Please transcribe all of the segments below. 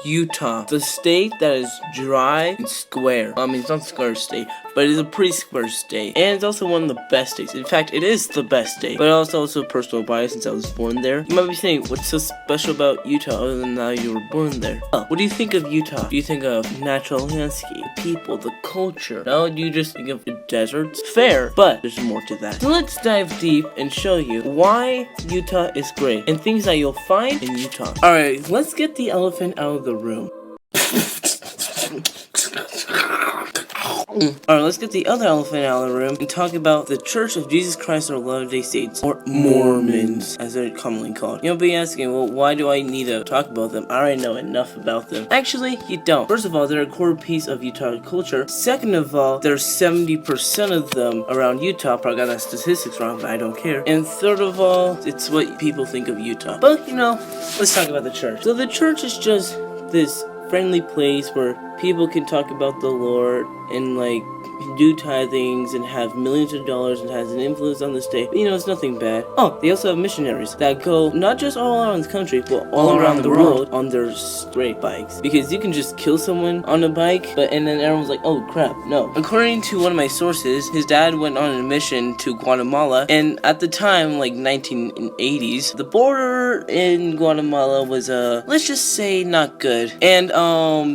Utah, the state that is dry and square. I mean, it's not a square state, but it is a pretty square state. And it's also one of the best states. In fact, it is the best state. But also personal bias since I was born there. You might be saying, what's so special about Utah other than that you were born there? What do you think of Utah? Do you think of natural landscape, people, the culture? No, do you just think of the deserts? Fair, but there's more to that. So let's dive deep and show you why Utah is great and things that you'll find in Utah. Alright, let's get the elephant out of the room. Alright, let's get the other elephant out of the room and talk about the Church of Jesus Christ of Latter-day Saints, or Mormons, as they're commonly called. You'll be asking, well, why do I need to talk about them? I already know enough about them. Actually, you don't. First of all, they're a core piece of Utah culture. Second of all, there's 70% of them around Utah. Probably got that statistics wrong, but I don't care. And third of all, it's what people think of Utah. But, let's talk about the church. So the church is just this friendly place where people can talk about the Lord and do tithings and have millions of dollars and has an influence on the state. But, it's nothing bad. Oh, they also have missionaries that go not just all around the country, but all around the world on their straight bikes. Because you can just kill someone on a bike, and then everyone's like, oh crap, no. According to one of my sources, his dad went on a mission to Guatemala, and at the time, 1980s, the border in Guatemala was, let's just say, not good. And,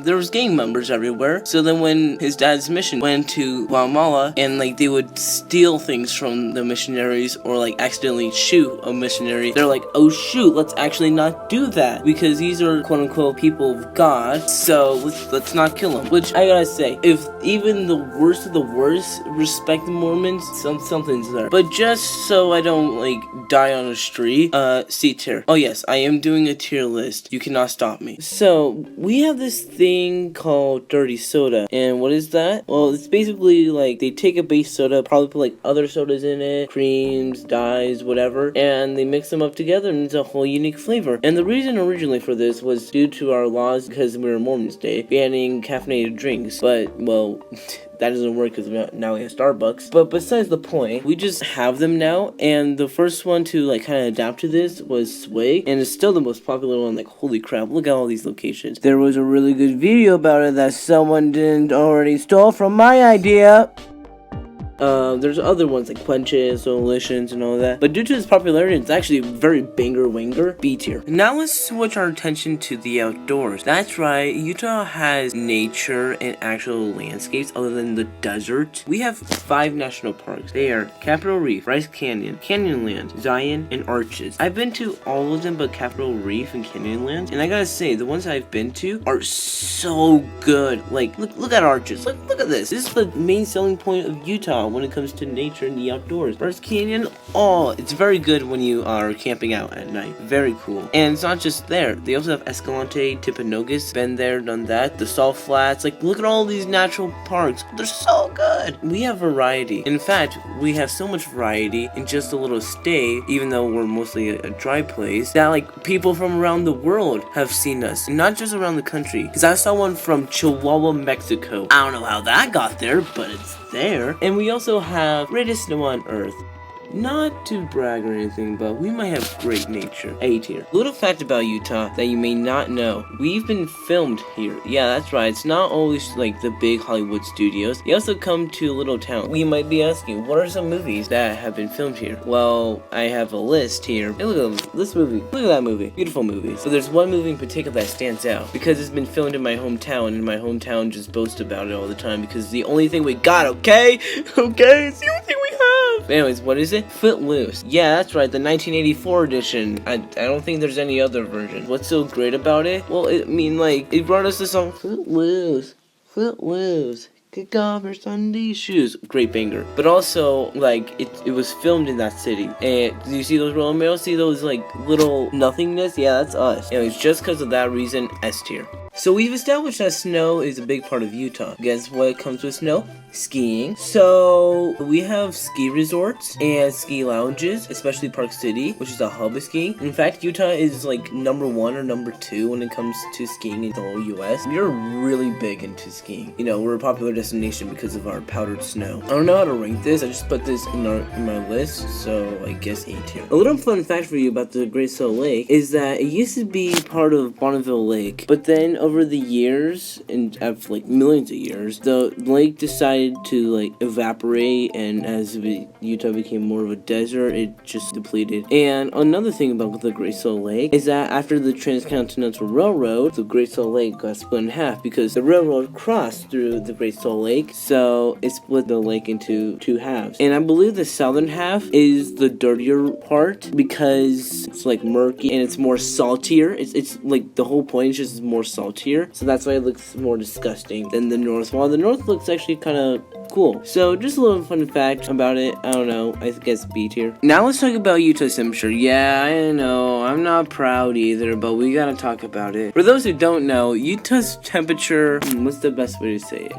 there was gang members everywhere. So then when his dad's mission went to Guatemala, and they would steal things from the missionaries or accidentally shoot a missionary, they're like, oh shoot, let's actually not do that because these are quote unquote people of God, so let's not kill them. Which I gotta say, if even the worst of the worst respect the Mormons, something's there. But just so I don't die on a street, C tier. Oh yes, I am doing a tier list. You cannot stop me. So we have this thing called dirty soda, and what is that? Well, it's basically they take a base soda, probably put other sodas in it, creams, dyes, whatever, and they mix them up together and it's a whole unique flavor. And the reason originally for this was due to our laws, because we were Mormons Day, banning caffeinated drinks. But, well, that doesn't work because now we have Starbucks. But besides the point, we just have them now, and the first one to kind of adapt to this was Sway, and it's still the most popular one. Holy crap, look at all these locations. There was a really good video about it that someone didn't already stole from my idea. There's other ones like Quenches, Solutions, and all that. But due to its popularity, it's actually very banger-wanger, B tier. Now let's switch our attention to the outdoors. That's right, Utah has nature and actual landscapes other than the desert. We have 5 national parks. They are Capitol Reef, Bryce Canyon, Canyonlands, Zion, and Arches. I've been to all of them but Capitol Reef and Canyonlands, and I gotta say, the ones I've been to are so good. Look at Arches. Look at this. This is the main selling point of Utah when it comes to nature and the outdoors. Bryce Canyon, it's very good when you are camping out at night. Very cool. And it's not just there. They also have Escalante, Timpanogos, been there, done that. The Salt Flats. Look at all these natural parks. They're so good. We have variety. In fact, we have so much variety in just a little state, even though we're mostly a dry place, that people from around the world have seen us. And not just around the country. Because I saw one from Chihuahua, Mexico. I don't know how that got there, but it's there. And we also have greatest snow on earth. Not to brag or anything, but we might have great nature. A tier. Little fact about Utah that you may not know. We've been filmed here. Yeah, that's right. It's not always the big Hollywood studios. They also come to a little town. We might be asking, what are some movies that have been filmed here? Well, I have a list here. Hey, look at this movie. Look at that movie. Beautiful movies. But there's one movie in particular that stands out because it's been filmed in my hometown, and my hometown just boasts about it all the time because it's the only thing we got, okay? Okay? It's the only thing we have. But anyways, what is it? Footloose. Yeah, that's right, the 1984 edition. I don't think there's any other version. What's so great about it? Well, it brought us the song Footloose. Footloose. Kick off your Sunday shoes. Great banger. But also, it was filmed in that city. And do you see those Roman males? See those, little nothingness? Yeah, that's us. Anyways, just because of that reason, S tier. So we've established that snow is a big part of Utah. Guess what comes with snow? Skiing. So we have ski resorts and ski lounges, especially Park City, which is a hub of skiing. In fact, Utah is number 1 or number 2 when it comes to skiing in the whole US. We're really big into skiing. We're a popular destination because of our powdered snow. I don't know how to rank this. I just put this in my list, so I guess A tier. A little fun fact for you about the Great Salt Lake is that it used to be part of Bonneville Lake, but then over the years, and after like millions of years, the lake decided to like evaporate, and as Utah became more of a desert, it just depleted. And another thing about the Great Salt Lake is that after the Transcontinental Railroad, the Great Salt Lake got split in half because the railroad crossed through the Great Salt Lake, so it split the lake into two halves. And I believe the southern half is the dirtier part because it's like murky and it's more saltier. It's like the whole point is just more saltier, so that's why it looks more disgusting than the north. While the north looks actually kind of cool. So just a little fun fact about it. I don't know, I guess B tier. Now let's talk about Utah's temperature. Yeah, I know, I'm not proud either, but we gotta talk about it. For those who don't know, Utah's temperature, what's the best way to say it?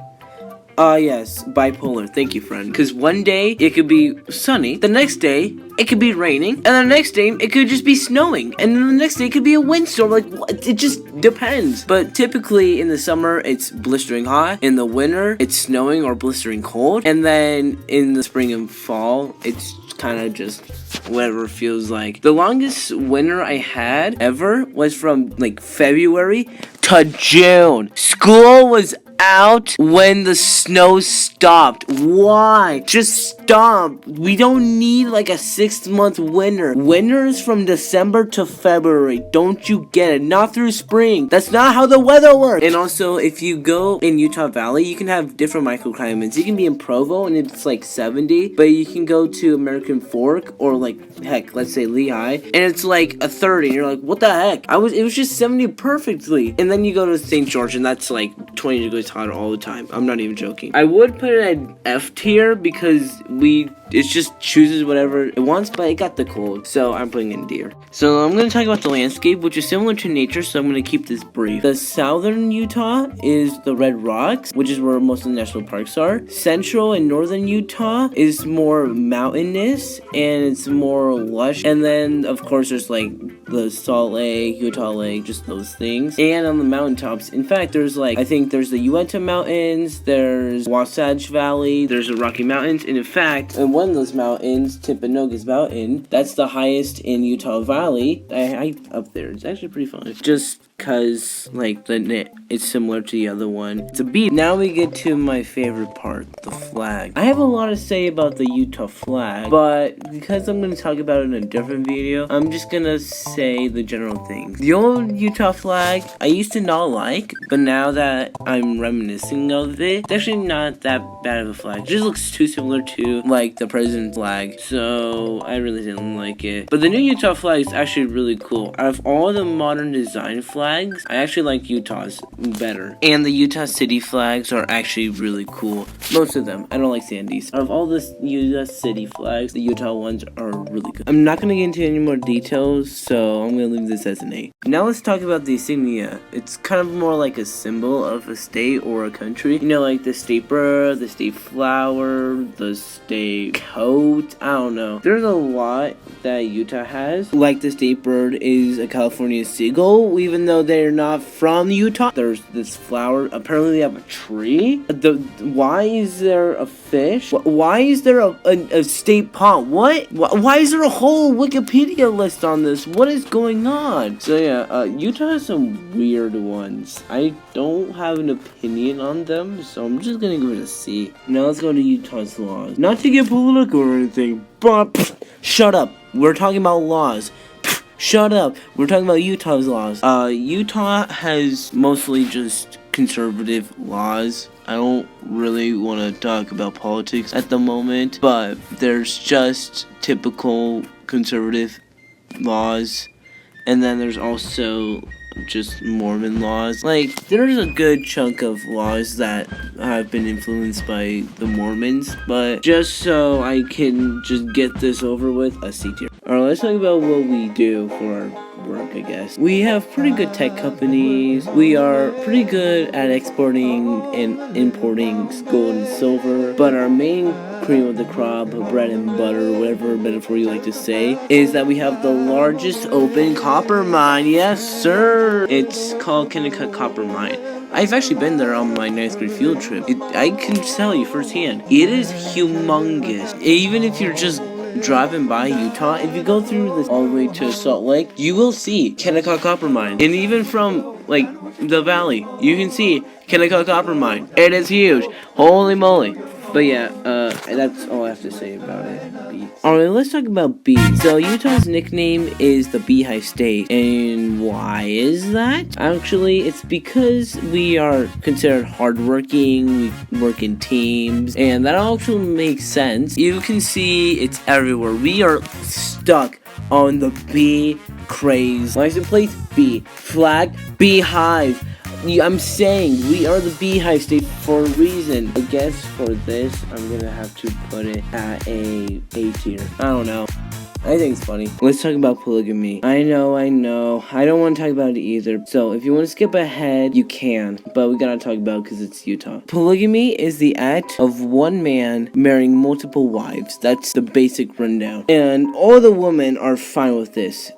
Yes, bipolar. Thank you, friend. Because one day, it could be sunny. The next day, it could be raining. And the next day, it could just be snowing. And then the next day, it could be a windstorm. Like, what? It just depends. But typically, in the summer, it's blistering hot. In the winter, it's snowing or blistering cold. And then, in the spring and fall, it's kind of just whatever it feels like. The longest winter I had ever was from, like, February to June. School was out when the snow stopped. Why? Just stop. We don't need like a 6-month winter. Winter is from December to February. Don't you get it? Not through spring. That's not how the weather works. And also, if you go in Utah Valley, you can have different microclimates. You can be in Provo and it's like 70, but you can go to American Fork or like, heck, let's say Lehigh, and it's like a 30. And you're like, what the heck? It was just 70 perfectly. And then you go to St. George and that's like 20 degrees hotter all the time. I'm not even joking. I would put it at F tier because it just chooses whatever it wants, but it got the cold, so I'm putting it in D. So I'm going to talk about the landscape, which is similar to nature, so I'm going to keep this brief. The southern Utah is the Red Rocks, which is where most of the national parks are. Central and northern Utah is more mountainous, and it's more lush. And then, of course, there's like the Salt Lake, Utah Lake, just those things. And on the mountaintops, in fact, there's like, I think there's the Uinta Mountains, there's Wasatch Valley, there's the Rocky Mountains, and in fact, in one of those mountains, Timpanogos Mountain, that's the highest in Utah Valley. I up there. It's actually pretty fun. Just because, like, it's similar to the other one. It's a B. Now we get to my favorite part, the flag. I have a lot to say about the Utah flag, but because I'm going to talk about it in a different video, I'm just going to say the general things. The old Utah flag, I used to not like, but now that I'm reminiscing of it, it's actually not that bad of a flag. It just looks too similar to, like, the president's flag, so I really didn't like it. But the new Utah flag is actually really cool. Out of all the modern design flags, I actually like Utah's better. And the Utah city flags are actually really cool. Most of them. I don't like Sandy's. Out of all the Utah city flags, the Utah ones are really good. I'm not going to get into any more details, so I'm going to leave this as an A. Now let's talk about the insignia. It's kind of more like a symbol of a state or a country. You know, like the state bird, the state flower, the state coat. I don't know. There's a lot that Utah has. Like the state bird is a California seagull, even though they're not from Utah. There's this flower. Apparently they have a tree. Why is there a fish? Why is there a state pond? What? Why is there a whole Wikipedia list on this? What is going on? So yeah, Utah has some weird ones. I don't have an opinion on them, so I'm just gonna give it a C. Now let's go to Utah's laws. Not to get political or anything, but shut up. We're talking about laws. Shut up. We're talking about Utah's laws. Utah has mostly just conservative laws. I don't really want to talk about politics at the moment, but there's just typical conservative laws. And then there's also just Mormon laws. Like, there's a good chunk of laws that have been influenced by the Mormons, but just so I can just get this over with, a C tier. Alright, let's talk about what we do for our work, I guess. We have pretty good tech companies. We are pretty good at exporting and importing gold and silver, but our main cream of the crop, bread and butter, whatever metaphor you like to say, is that we have the largest open copper mine. Yes, sir! It's called Kennecott Copper Mine. I've actually been there on my 9th grade field trip. I can tell you firsthand. It is humongous. Even if you're just driving by Utah, if you go through this all the way to Salt Lake, you will see Kennecott Copper Mine. And even from, like, the valley. You can see Kennecott Copper Mine. It is huge. Holy moly. But yeah, that's all I have to say about it. Alright, let's talk about bees. So Utah's nickname is the Beehive State. And why is that? Actually, it's because we are considered hardworking, we work in teams, and that actually makes sense. You can see it's everywhere. We are stuck on the bee craze. License plate, bee. Flag, Beehive. I'm saying we are the Beehive State for a reason. I guess for this, I'm gonna have to put it at a tier. I don't know. I think it's funny. Let's talk about polygamy. I know. I don't want to talk about it either. So if you want to skip ahead, you can. But we gotta talk about it because it's Utah. Polygamy is the act of one man marrying multiple wives. That's the basic rundown. And all the women are fine with this.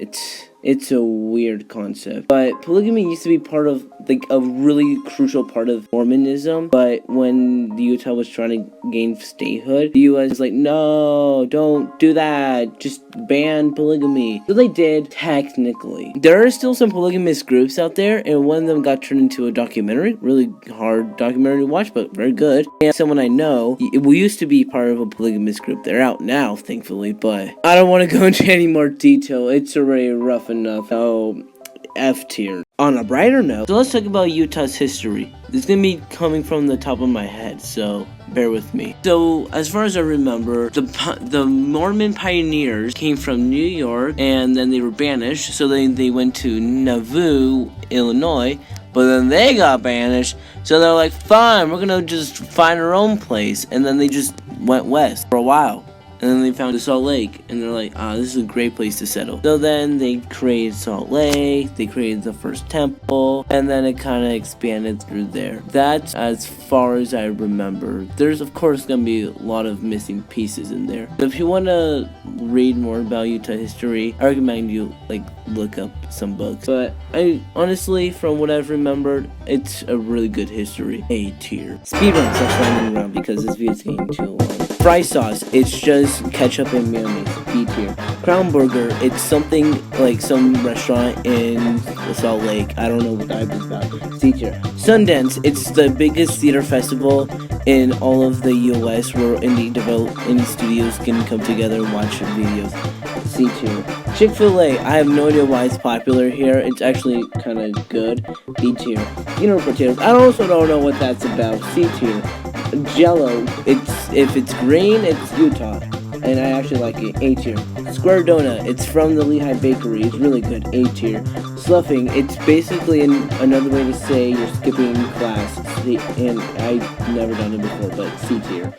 It's a weird concept. But polygamy used to be part of, like, a really crucial part of Mormonism. But when the Utah was trying to gain statehood, the U.S. was like, no, don't do that. Just ban polygamy. So they did, technically. There are still some polygamous groups out there, and one of them got turned into a documentary. Really hard documentary to watch, but very good. And someone I know, we used to be part of a polygamous group. They're out now, thankfully, but I don't want to go into any more detail. It's already rough enough. So, F tier. On a brighter note, so let's talk about Utah's history. It's gonna be coming from the top of my head, so bear with me. So, as far as I remember, the Mormon pioneers came from New York, and then they were banished, so they went to Nauvoo, Illinois, but then they got banished, so they're like, fine, we're gonna just find our own place, and then they just went west for a while. And then they found Salt Lake, and they're like, this is a great place to settle. So then they created Salt Lake, they created the first temple, and then it kind of expanded through there. That's as far as I remember. There's, of course, going to be a lot of missing pieces in there. So if you want to read more about Utah history, I recommend you, look up some books. But I honestly, from what I've remembered, it's a really good history. A tier. Speedrun starts running around because this video is getting too long. Fry sauce, it's just ketchup and mayonnaise. B tier. Crown Burger, it's something like some restaurant in Salt Lake. I don't know what type it's about. C tier. Sundance, it's the biggest theater festival in all of the US where indie studios can come together and watch videos. C tier. Chick-fil-A, I have no idea why it's popular here. It's actually kind of good. B tier. Potatoes, I also don't know what that's about. C tier. Jello, if it's green, it's Utah, and I actually like it. A tier. Square Donut, it's from the Lehigh Bakery. It's really good. A tier. Sloughing, it's basically another way to say you're skipping class, and I've never done it before, but C tier.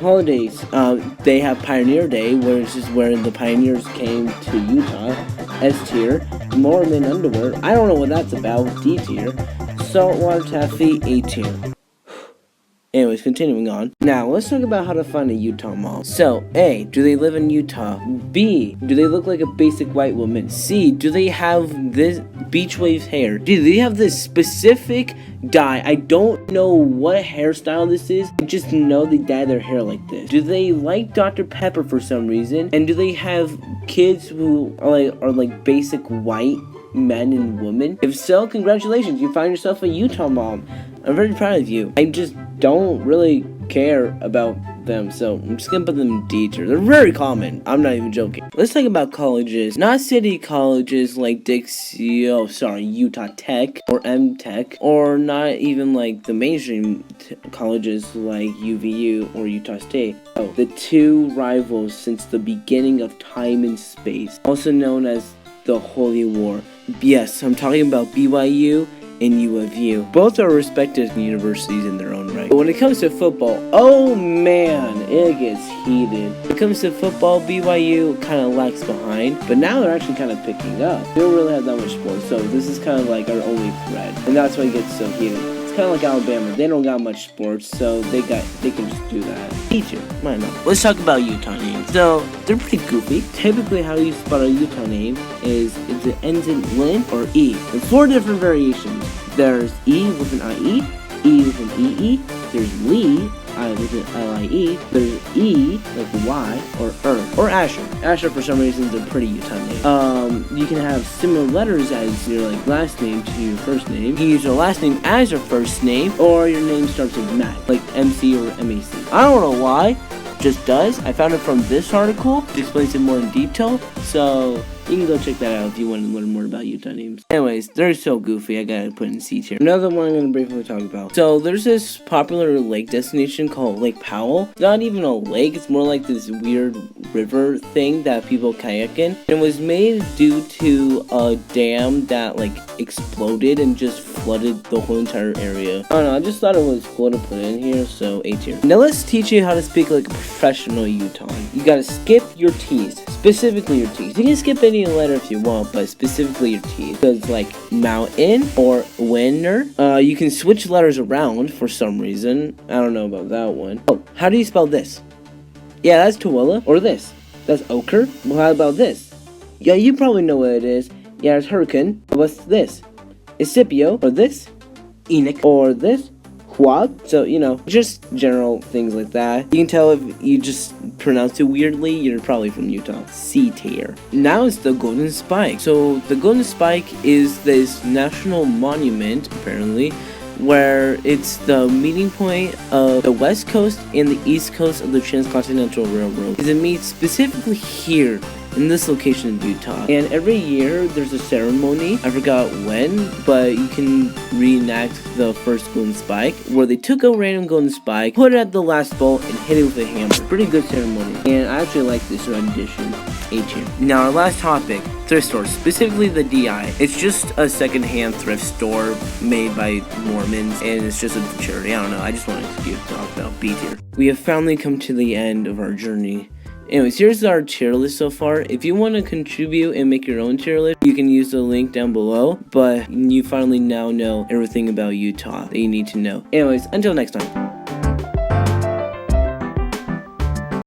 Holidays, they have Pioneer Day, which is where the pioneers came to Utah. S tier. Mormon underwear, I don't know what that's about. D tier. Saltwater taffy. A tier. Anyways, continuing on. Now, let's talk about how to find a Utah mom. So, A, do they live in Utah? B, do they look like a basic white woman? C, do they have this beach wave hair? D, do they have this specific dye? I don't know what hairstyle this is. I just know they dye their hair like this. Do they like Dr. Pepper for some reason? And do they have kids who are like basic white men and women? If so, congratulations, you find yourself a Utah mom. I'm very proud of you. I just don't really care about them, so I'm just gonna put them in D tier. They're very common. I'm not even joking. Let's talk about colleges. Not city colleges like Utah Tech or M Tech, or not even like the mainstream colleges like UVU or Utah State. Oh, the two rivals since the beginning of time and space, also known as the Holy War. Yes, I'm talking about BYU and U of U. Both are respected universities in their own right. But when it comes to football, oh man, it gets heated. When it comes to football, BYU kind of lags behind, but now they're actually kind of picking up. They don't really have that much sports, so this is kind of like our only thread, and that's why it gets so heated. It's kind of like Alabama. They don't got much sports, so they can just do that. Teacher, why not? Let's talk about Utah names. So they're pretty goofy. Typically, how you spell a Utah name is it ends in Lin or E. There's 4 different variations. There's E with an IE, E with an EE, there's Lee, I with an L-I-E. There's E, like Y, or Asher. Asher, for some reason, is a pretty Utahn name. You can have similar letters as your like last name to your first name. You can use your last name as your first name, or your name starts with Mac, like MC or MAC. I don't know why, just does. I found it from this article. It explains it more in detail, so you can go check that out if you want to learn more about Utah names. Anyways, they're so goofy, I gotta put in C tier. Another one I'm gonna briefly talk about. So there's this popular lake destination called Lake Powell. It's not even a lake, it's more like this weird river thing that people kayak in. It was made due to a dam that like exploded and just flooded the whole entire area. I don't know, I just thought it was cool to put in here, so A tier. Now let's teach you how to speak like a professional Utahn. You gotta skip your T's, specifically your T's. You can skip any letter if you want, but specifically your T's. Because like mountain or winner, you can switch letters around for some reason. I don't know about that one. Oh, how do you spell this? Yeah, that's Tooele. Or this. That's ochre. Well, how about this? Yeah, you probably know what it is. Yeah, it's hurricane. What's this? It's Scipio. Or this? Enoch. Or this? Quad. So, you know, just general things like that. You can tell if you just pronounce it weirdly, you're probably from Utah. C tier. Now it's the Golden Spike. So the Golden Spike is this national monument, apparently, where it's the meeting point of the west coast and the east coast of the Transcontinental Railroad. It meets specifically here in this location in Utah. And every year there's a ceremony, I forgot when, but you can reenact the first golden spike, where they took a random golden spike, put it at the last bolt, and hit it with a hammer. Pretty good ceremony. And I actually like this rendition. A tier. Now our last topic, thrift stores, specifically the DI. It's just a secondhand thrift store made by Mormons, and it's just a charity. I don't know, I just wanted to talk about B tier. We have finally come to the end of our journey. Anyways, here's our tier list so far. If you want to contribute and make your own tier list, you can use the link down below. But you finally now know everything about Utah that you need to know. Anyways, until next time.